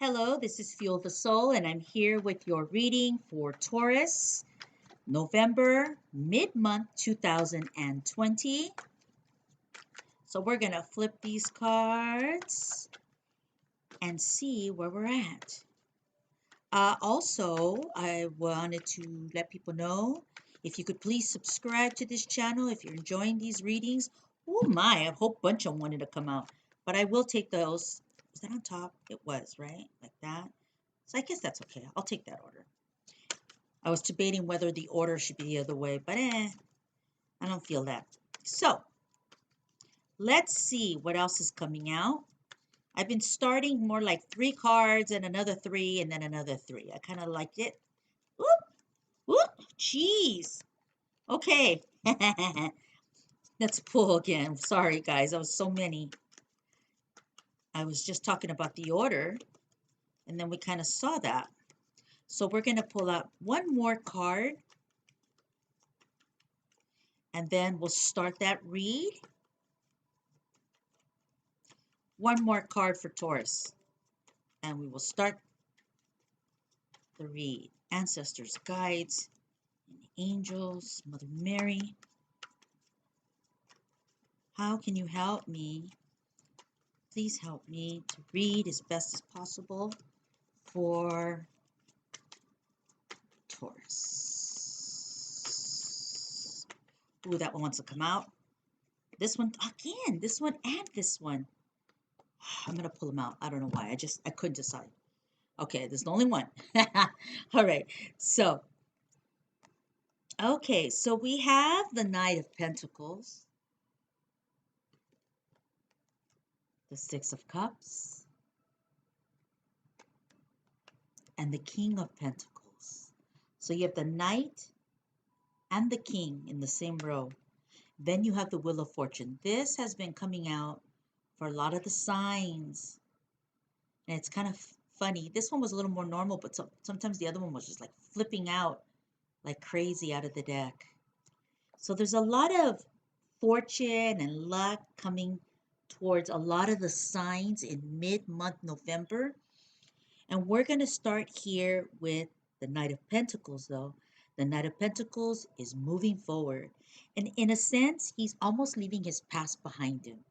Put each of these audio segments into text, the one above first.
Hello, this is Fuel the Soul, and I'm here with your reading for Taurus, November, mid-month 2020. So we're going to flip these cards and see where we're at. Also, I wanted to let people know if you could please subscribe to this channel if you're enjoying these readings. Oh my, a whole bunch of them wanted to come out, but I will take those. Was that on top? It was, right? Like that. So I guess that's okay. I'll take that order. I was debating whether the order should be the other way, but I don't feel that. So let's see what else is coming out. I've been starting more like 3 cards and another 3 and then another 3. I kind of liked it. Whoop, whoop, jeez. Okay. Let's pull again. Sorry, guys. That was so many. I was just talking about the order, and then we kind of saw that. So we're going to pull out one more card, and then we'll start that read. One more card for Taurus, and we will start the read. Ancestors, guides, and angels, Mother Mary, how can you help me? Please help me to read as best as possible for Taurus. Ooh, that one wants to come out. This one, again, this one and this one. I'm going to pull them out. I don't know why. I couldn't decide. Okay, there's only one. All right, so okay, so we have the Knight of Pentacles, the Six of Cups, and the King of Pentacles. So you have the Knight and the King in the same row. Then you have the Wheel of Fortune. This has been coming out for a lot of the signs, and it's kind of funny. This one was a little more normal, but sometimes the other one was just like flipping out like crazy out of the deck. So there's a lot of fortune and luck coming towards a lot of the signs in mid-month November. And we're going to start here with the Knight of Pentacles, though. The Knight of Pentacles is moving forward. And in a sense, he's almost leaving his past behind him.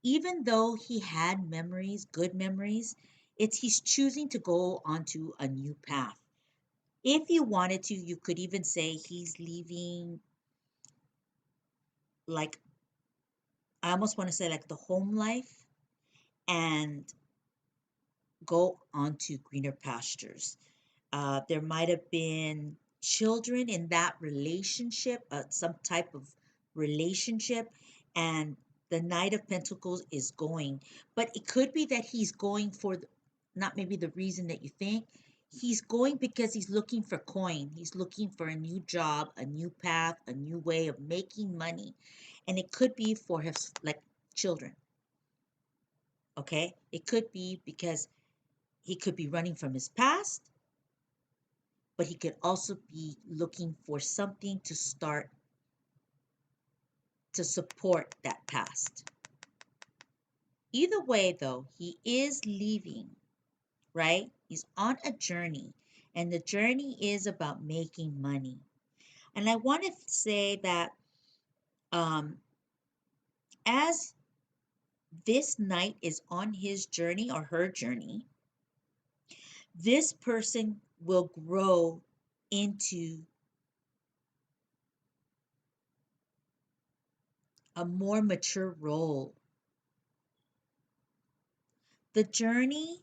Even though he had memories, good memories, he's choosing to go onto a new path. If you wanted to, you could even say he's leaving, like, I almost want to say like the home life, and go on to greener pastures. There might have been children in that relationship, some type of relationship, and the Knight of Pentacles is going. But it could be that he's going for not maybe the reason that you think. He's going because he's looking for coin. He's looking for a new job, a new path, a new way of making money. And it could be for his like children. Okay? It could be because he could be running from his past, but he could also be looking for something to start to support that past. Either way, though, he is leaving, right? He's on a journey, and the journey is about making money. And I want to say that as this knight is on his journey or her journey, this person will grow into a more mature role. The journey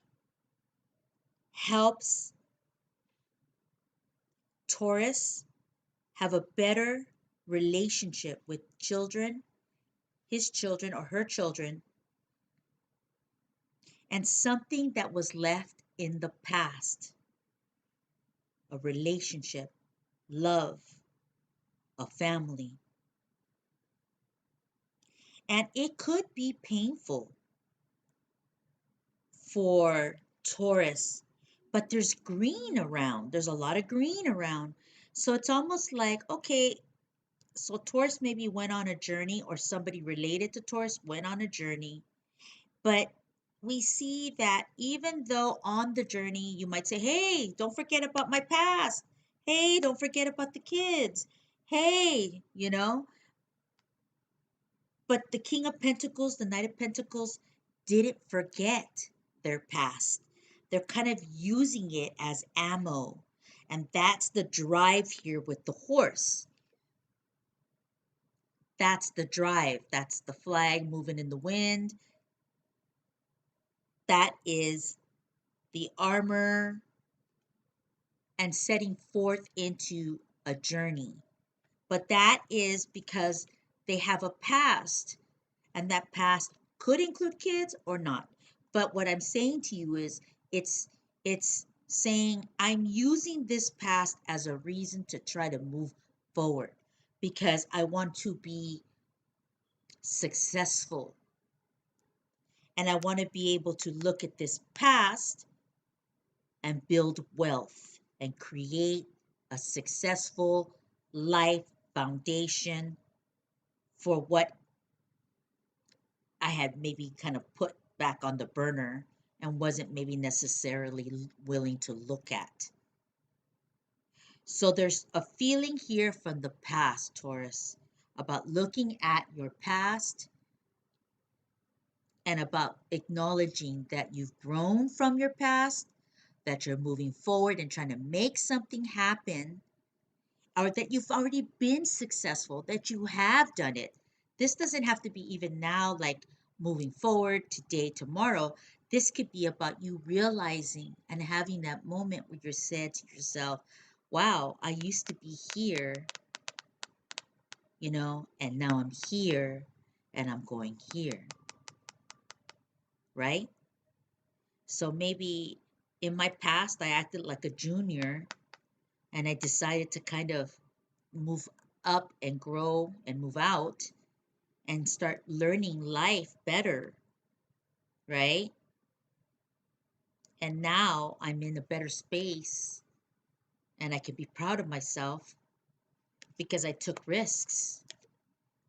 helps Taurus have a better relationship with children, his children or her children, and something that was left in the past, a relationship, love, a family. And it could be painful for Taurus, but there's green around. There's a lot of green around. So it's almost like, okay, so Taurus maybe went on a journey, or somebody related to Taurus went on a journey, but we see that even though on the journey you might say, hey, don't forget about my past. Hey, don't forget about the kids. Hey, but the King of Pentacles, the Knight of Pentacles, didn't forget their past. They're kind of using it as ammo. And that's the drive here with the horse. That's the drive. That's the flag moving in the wind. That is the armor and setting forth into a journey. But that is because they have a past, and that past could include kids or not. But what I'm saying to you is it's saying I'm using this past as a reason to try to move forward because I want to be successful and I want to be able to look at this past and build wealth and create a successful life foundation for what I had maybe kind of put back on the burner and wasn't maybe necessarily willing to look at. So there's a feeling here from the past, Taurus, about looking at your past and about acknowledging that you've grown from your past, that you're moving forward and trying to make something happen, or that you've already been successful, that you have done it. This doesn't have to be even now, like moving forward today, tomorrow. This could be about you realizing and having that moment where you said to yourself, wow, I used to be here, and now I'm here and I'm going here, right? So maybe in my past, I acted like a junior and I decided to kind of move up and grow and move out and start learning life better, right? And now I'm in a better space and I can be proud of myself because I took risks.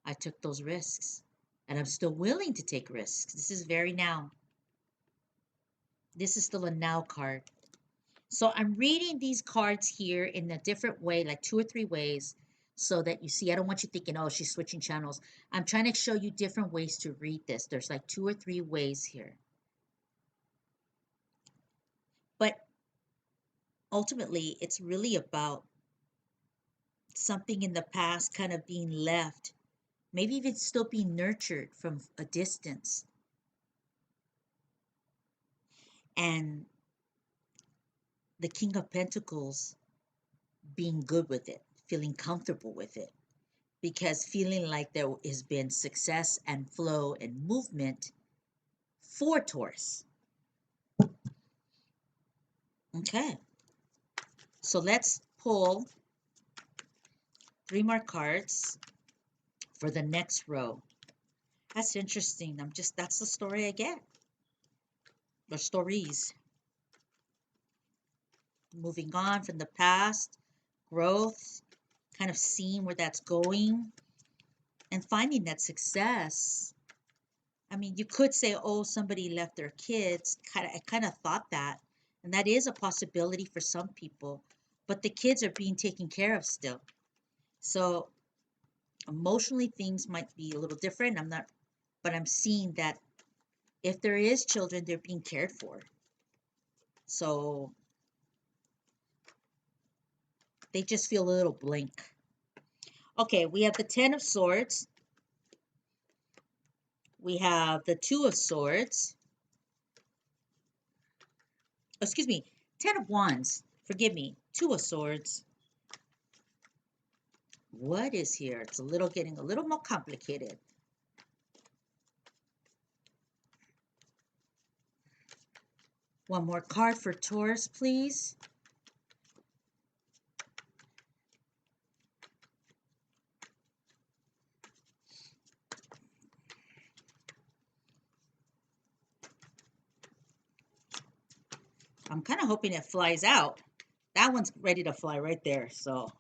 I took those risks and I'm still willing to take risks. This is very now. This is still a now card. So I'm reading these cards here in a different way, like 2 or 3 ways, so that you see, I don't want you thinking, oh, she's switching channels. I'm trying to show you different ways to read this. There's like 2 or 3 ways here. But ultimately, it's really about something in the past kind of being left, maybe even still being nurtured from a distance. And the King of Pentacles being good with it, feeling comfortable with it, because feeling like there has been success and flow and movement for Taurus. Okay, so let's pull 3 more cards for the next row. That's interesting. That's the story I get. The stories. Moving on from the past, growth, kind of seeing where that's going, and finding that success. I mean, you could say, oh, somebody left their kids. I kind of thought that. And that is a possibility for some people. But the kids are being taken care of still. So emotionally, things might be a little different. But I'm seeing that if there is children, they're being cared for. So they just feel a little blank. Okay, we have the 10 of Swords. We have the 2 of Swords. Excuse me, 10 of Wands. Forgive me, 2 of Swords. What is here? It's getting a little more complicated. One more card for Taurus, please. I'm kind of hoping it flies out. That one's ready to fly right there. So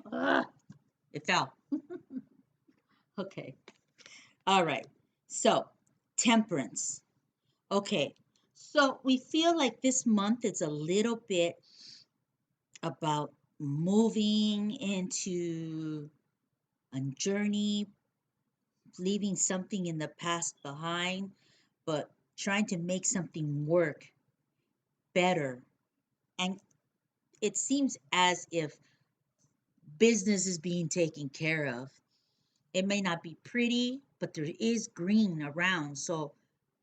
it fell. Okay. All right. So Temperance. Okay. So we feel like this month is a little bit about moving into a journey, leaving something in the past behind, but trying to make something work better. And it seems as if business is being taken care of. It may not be pretty, but there is green around. So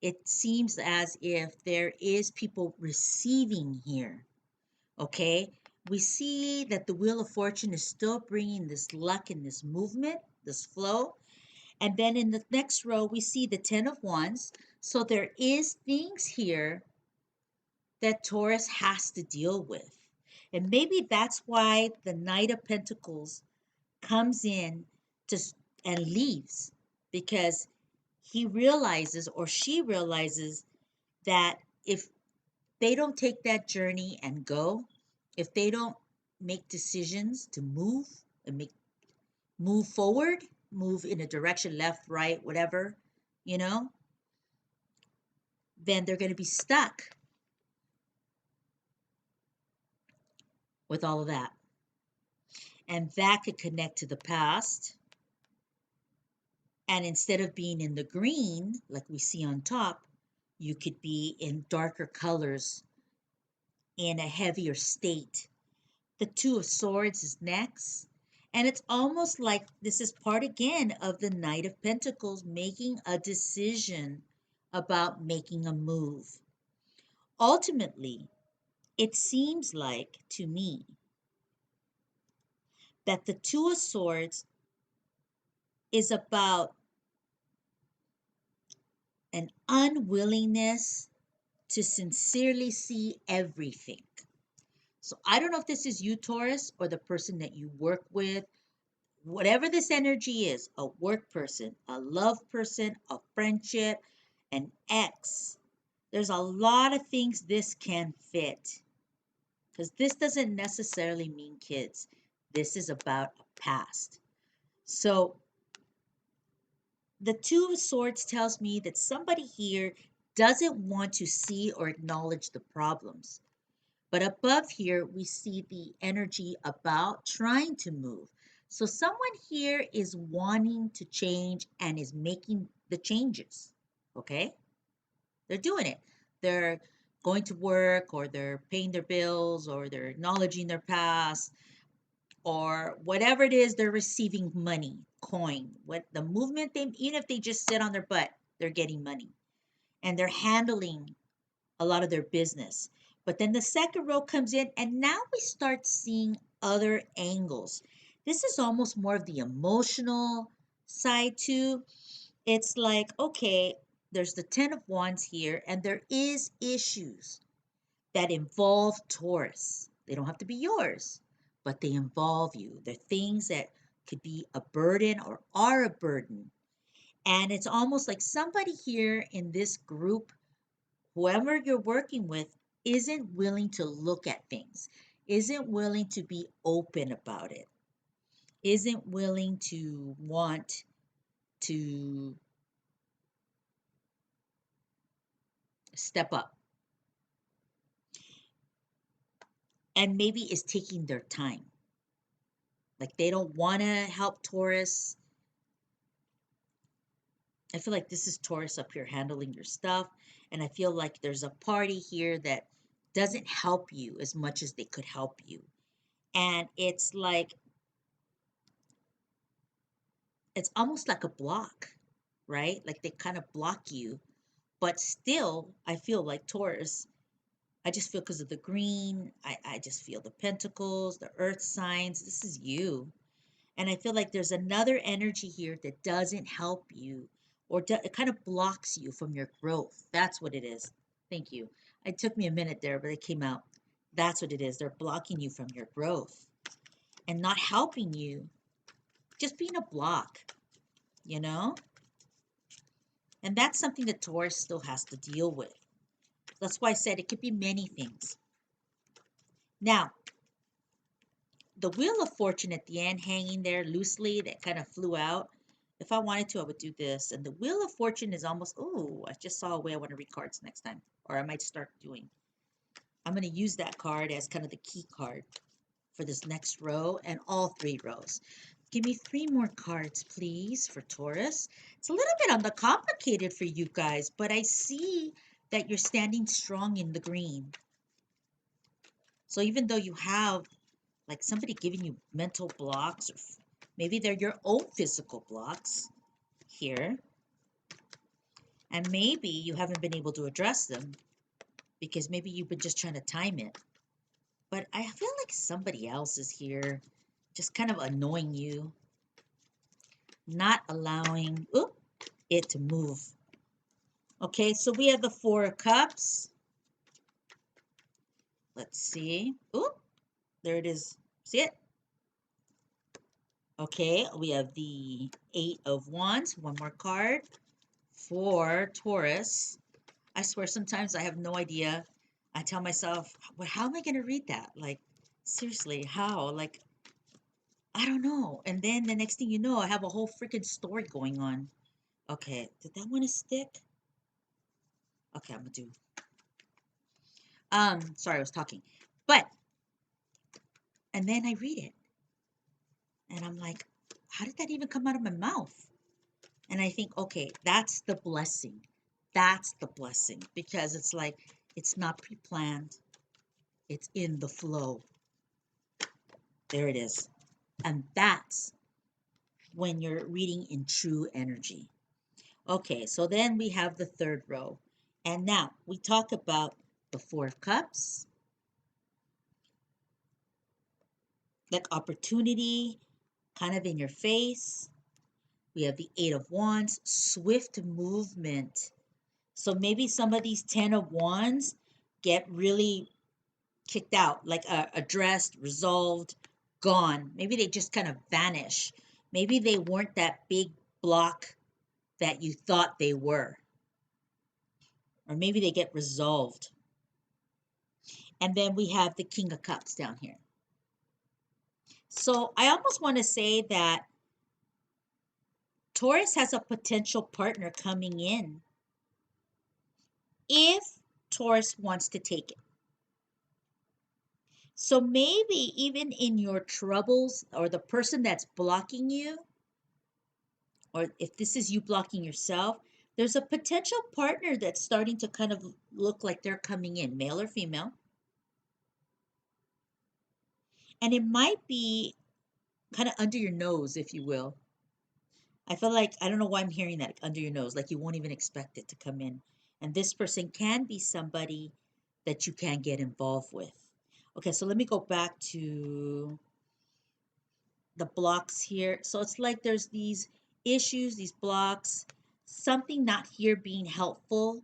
it seems as if there is people receiving here. Okay. We see that the Wheel of Fortune is still bringing this luck and this movement, this flow. And then in the next row, we see the 10 of Wands. So there is things here that Taurus has to deal with. And maybe that's why the Knight of Pentacles comes in to and leaves, because he realizes, or she realizes, that if they don't take that journey and go, if they don't make decisions to move and move forward, move in a direction, left, right, whatever, you know, then they're going to be stuck with all of that. And that could connect to the past. And instead of being in the green, like we see on top, you could be in darker colors, in a heavier state. The Two of Swords is next. And it's almost like this is part again of the Knight of Pentacles making a decision about making a move. Ultimately, it seems like to me that the Two of Swords is about an unwillingness to sincerely see everything. So I don't know if this is you, Taurus, or the person that you work with. Whatever this energy is, a work person, a love person, a friendship, an ex, there's a lot of things this can fit. Because this doesn't necessarily mean kids. This is about a past. So the Two of Swords tells me that somebody here doesn't want to see or acknowledge the problems. But above here, we see the energy about trying to move. So someone here is wanting to change and is making the changes. Okay? They're doing it. They're going to work, or they're paying their bills, or they're acknowledging their past, or whatever it is, they're receiving money, coin. What the movement, they, even if they just sit on their butt, they're getting money. And they're handling a lot of their business. But then the second row comes in, and now we start seeing other angles. This is almost more of the emotional side too. It's like, okay, there's the 10 of Wands here, and there is issues that involve Taurus. They don't have to be yours, but they involve you. They're things that could be a burden or are a burden. And it's almost like somebody here in this group, whoever you're working with, isn't willing to look at things, isn't willing to be open about it, isn't willing to want to step up, and maybe is taking their time. Like they don't want to help Taurus. I feel like this is Taurus up here handling your stuff. And I feel like there's a party here that doesn't help you as much as they could help you. And it's almost like a block, right? Like they kind of block you. But still, I feel like Taurus, I just feel because of the green, I just feel the pentacles, the earth signs. This is you. And I feel like there's another energy here that doesn't help you, or it kind of blocks you from your growth. That's what it is. Thank you. It took me a minute there, but it came out. That's what it is. They're blocking you from your growth and not helping you, just being a block, you know? And that's something that Taurus still has to deal with. That's why I said it could be many things. Now, the Wheel of Fortune at the end hanging there loosely that kind of flew out. If I wanted to, I would do this. And the Wheel of Fortune is almost, oh, I just saw a way I want to read cards next time. or I might start doing. I'm going to use that card as kind of the key card for this next row and all 3 rows. Give me 3 more cards, please, for Taurus. It's a little bit on the complicated for you guys, but I see that you're standing strong in the green. So even though you have like somebody giving you mental blocks, or maybe they're your own physical blocks here, and maybe you haven't been able to address them because maybe you've been just trying to time it. But I feel like somebody else is here just kind of annoying you, not allowing it to move. Okay, so we have the 4 of Cups. Let's see. There it is. See it? Okay, we have the 8 of Wands. One more card for Taurus. I swear sometimes I have no idea. I tell myself, well, how am I going to read that? Like, seriously, how? Like, I don't know. And then the next thing you know, I have a whole freaking story going on. Okay, did that want to stick? Okay, I'm gonna do. Sorry, I was talking. But, and then I read it, and I'm like, how did that even come out of my mouth? And I think, okay, that's the blessing. That's the blessing because it's like, it's not pre-planned. It's in the flow. There it is. And that's when you're reading in true energy. Okay, so then we have the 3rd row. And now we talk about the 4 of Cups, like opportunity, kind of in your face. We have the 8 of Wands, swift movement. So maybe some of these 10 of Wands get really kicked out, like addressed, resolved, gone. Maybe they just kind of vanish. Maybe they weren't that big block that you thought they were. Or maybe they get resolved. And then we have the King of Cups down here. So I almost want to say that Taurus has a potential partner coming in if Taurus wants to take it. So maybe even in your troubles or the person that's blocking you, or if this is you blocking yourself, there's a potential partner that's starting to kind of look like they're coming in, male or female. And it might be kind of under your nose, if you will. I feel like, I don't know why I'm hearing that, under your nose, like you won't even expect it to come in. And this person can be somebody that you can get involved with. Okay, so let me go back to the blocks here. So it's like there's these issues, these blocks, something not here being helpful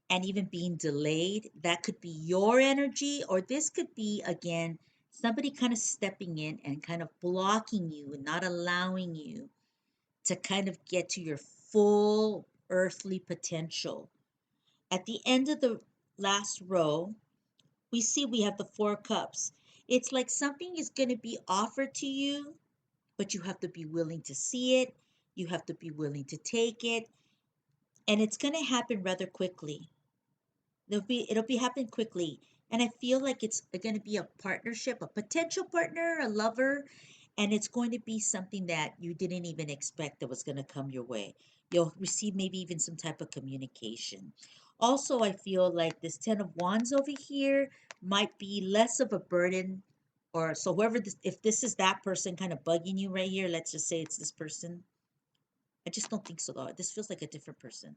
and even being delayed. That could be your energy, or this could be, again, somebody kind of stepping in and kind of blocking you and not allowing you to kind of get to your full earthly potential. At the end of the last row, we see we have the 4 cups. It's like something is going to be offered to you, but you have to be willing to see it. You have to be willing to take it. And it's going to happen rather quickly. It'll be happening quickly. And I feel like it's going to be a partnership, a potential partner, a lover, and it's going to be something that you didn't even expect that was going to come your way. You'll receive maybe even some type of communication. Also, I feel like this 10 of Wands over here might be less of a burden, or so whoever this, if this is that person kind of bugging you right here, let's just say it's this person. I just don't think so, though. This feels like a different person.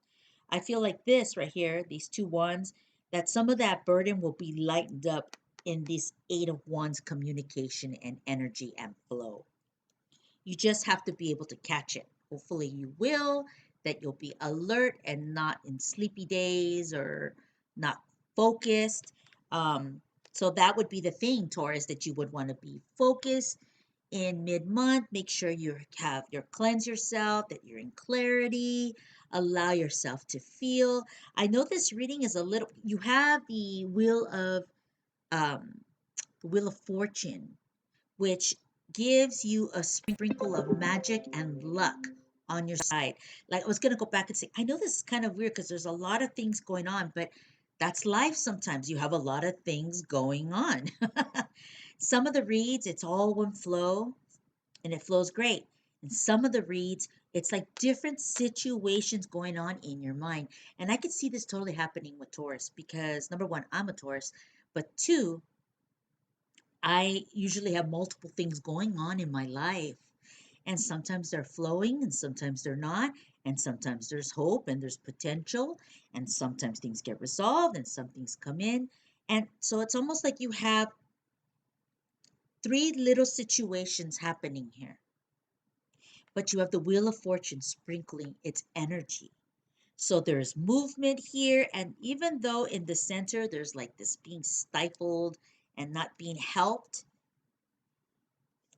I feel like this right here, these 2 wands, that some of that burden will be lightened up in this 8 of wands communication and energy and flow. You just have to be able to catch it. Hopefully you will, that you'll be alert and not in sleepy days or not focused. So that would be the thing, Taurus, that you would want to be focused in mid-month. Make sure you have your cleanse yourself, that you're in clarity, allow yourself to feel. I know this reading is a little, you have the um wheel of fortune, which gives you a sprinkle of magic and luck on your side. Like, I was going to go back and say, I know this is kind of weird because there's a lot of things going on, but That's life sometimes. You have a lot of things going on. Some of the reads, it's all one flow and it flows great. And some of the reads, it's like different situations going on in your mind. And I could see this totally happening with Taurus because number one, I'm a Taurus, but two, I usually have multiple things going on in my life. And sometimes they're flowing and sometimes they're not. And sometimes there's hope and there's potential. And sometimes things get resolved and some things come in. And so it's almost like you have three little situations happening here, but you have the Wheel of Fortune sprinkling its energy. So there's movement here. And even though in the center there's like this being stifled and not being helped,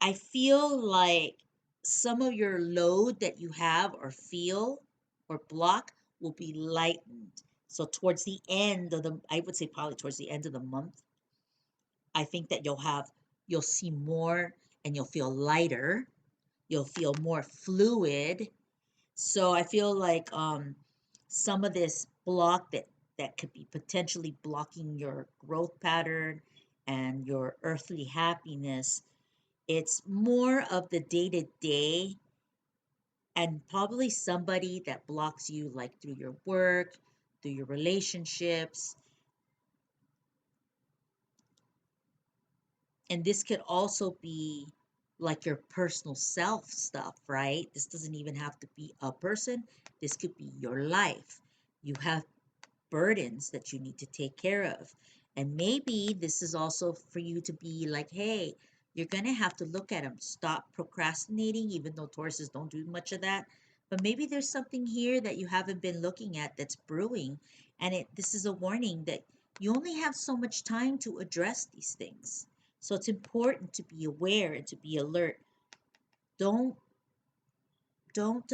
I feel like some of your load that you have or feel or block will be lightened. So towards the end of the, I would say probably towards the end of the month, I think that you'll see more and you'll feel lighter. You'll feel more fluid. So I feel like some of this block that could be potentially blocking your growth pattern and your earthly happiness, it's more of the day to day and probably somebody that blocks you like through your work, through your relationships. And this could also be like your personal self stuff, right? This doesn't even have to be a person. This could be your life. You have burdens that you need to take care of. And maybe this is also for you to be like, hey, you're going to have to look at them. Stop procrastinating, even though Tauruses don't do much of that. But maybe there's something here that you haven't been looking at that's brewing. And this is a warning that you only have so much time to address these things. So it's important to be aware and to be alert. Don't don't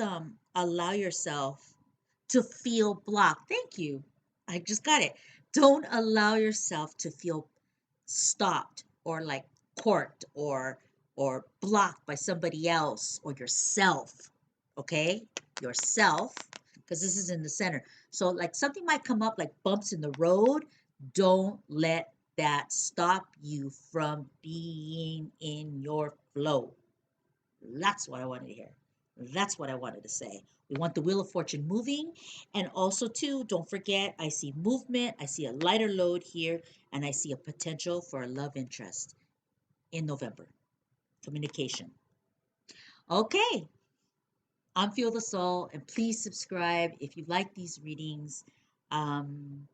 allow yourself to feel blocked. Thank you. I just got it. Don't allow yourself to feel stopped or like corked or blocked by somebody else or yourself. Okay? Yourself, because this is in the center. So like something might come up like bumps in the road. Don't let that stop you from being in your flow. That's what I wanted to hear. That's what I wanted to say. We want the Wheel of Fortune moving. And also, too, don't forget, I see movement, I see a lighter load here, and I see a potential for a love interest in November. Communication. Okay, I'm Feel the Soul, and please subscribe if you like these readings. Um,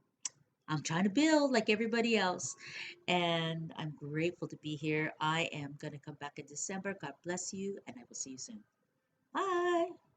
I'm trying to build like everybody else, and I'm grateful to be here. I am going to come back in December. God bless you, and I will see you soon. Bye.